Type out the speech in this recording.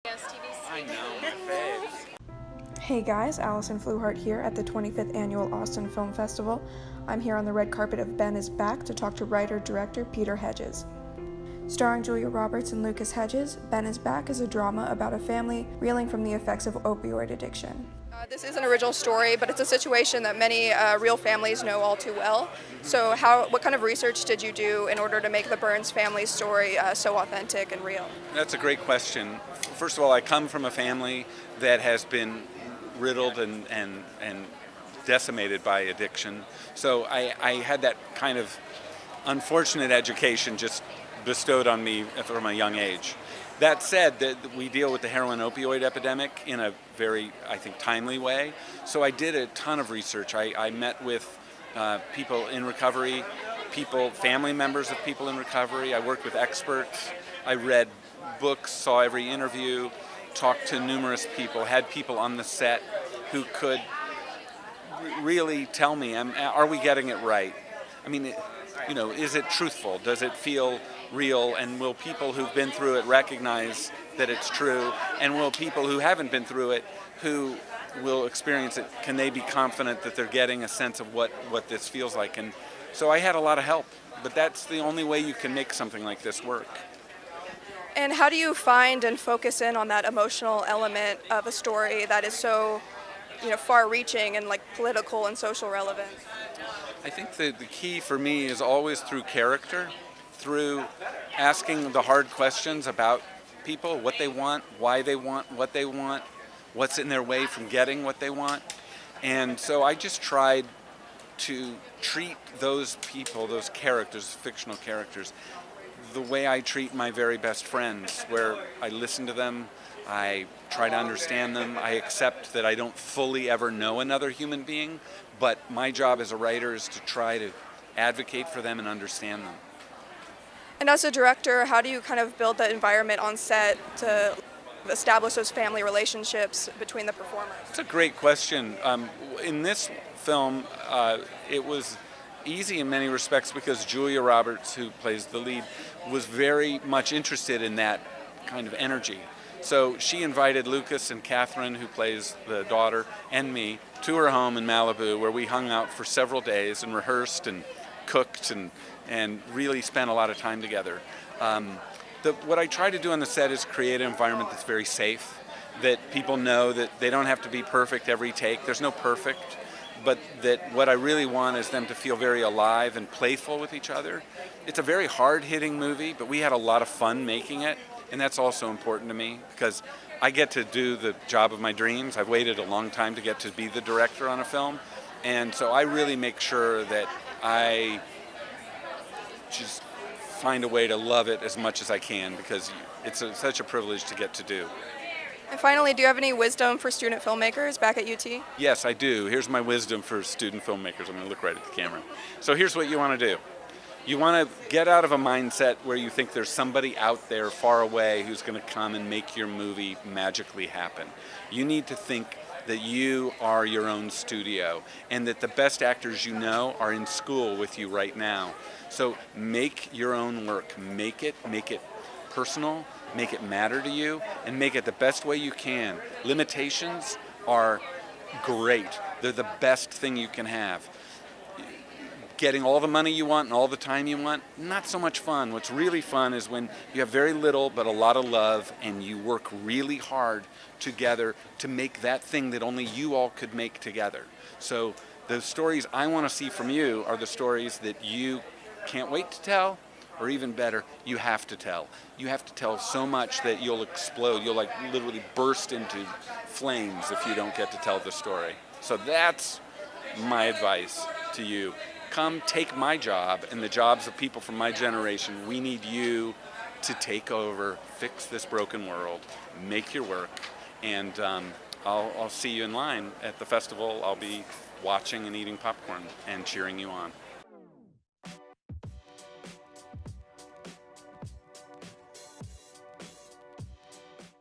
I know, my faves. Hey guys, Alyson here at the 25th Annual Austin Film Festival. I'm here on the red carpet of Ben is Back to talk to writer-director Peter Hedges. Starring Julia Roberts and Lucas Hedges, Ben is Back is a drama about a family reeling from the effects of opioid addiction. This is an original story, but it's a situation that many real families know all too well. So what kind of research did you do in order to make the Burns family story so authentic and real? That's a great question. First of all, I come from a family that has been riddled and decimated by addiction. So I had that kind of unfortunate education just bestowed on me from a young age. That said, that we deal with the heroin opioid epidemic in a very, I think, timely way. So I did a ton of research. I met with people in recovery, family members of people in recovery. I worked with experts. I read books, saw every interview, talked to numerous people, had people on the set who could really tell me, are we getting it right? I mean, is it truthful? Does it feel real? And will people who've been through it recognize that it's true? And will people who haven't been through it, who will experience it, can they be confident that they're getting a sense of what this feels like? And so I had a lot of help, but that's the only way you can make something like this work. And how do you find and focus in on that emotional element of a story that is so far-reaching and like political and social relevance? I think the key for me is always through character, through asking the hard questions about people, what they want, why they want what they want, what's in their way from getting what they want. And so I just tried to treat those people, those characters, fictional characters, the way I treat my very best friends, where I listen to them, I try to understand them, I accept that I don't fully ever know another human being, but my job as a writer is to try to advocate for them and understand them. And as a director, how do you kind of build the environment on set to establish those family relationships between the performers? It's a great question. In this film, it was easy in many respects because Julia Roberts, who plays the lead, was very much interested in that kind of energy. So she invited Lucas and Catherine, who plays the daughter, and me to her home in Malibu, where we hung out for several days and rehearsed and cooked and really spent a lot of time together. What I try to do on the set is create an environment that's very safe, that people know that they don't have to be perfect every take. There's no perfect, but that what I really want is them to feel very alive and playful with each other. It's a very hard-hitting movie, but we had a lot of fun making it, and that's also important to me because I get to do the job of my dreams. I've waited a long time to get to be the director on a film, and so I really make sure that I just find a way to love it as much as I can because it's such a privilege to get to do. And finally, do you have any wisdom for student filmmakers back at UT? Yes, I do. Here's my wisdom for student filmmakers. I'm going to look right at the camera. So here's what you want to do. You want to get out of a mindset where you think there's somebody out there far away who's going to come and make your movie magically happen. You need to think that you are your own studio and that the best actors you know are in school with you right now. So make your own work. Make it personal, make it matter to you, and make it the best way you can. Limitations are great. They're the best thing you can have. Getting all the money you want and all the time you want, not so much fun. What's really fun is when you have very little but a lot of love and you work really hard together to make that thing that only you all could make together. So the stories I want to see from you are the stories that you can't wait to tell, or even better, you have to tell. You have to tell so much that you'll explode. You'll like literally burst into flames if you don't get to tell the story. So that's my advice to you. Come take my job and the jobs of people from my generation. We need you to take over, fix this broken world, make your work, and I'll see you in line at the festival. I'll be watching and eating popcorn and cheering you on.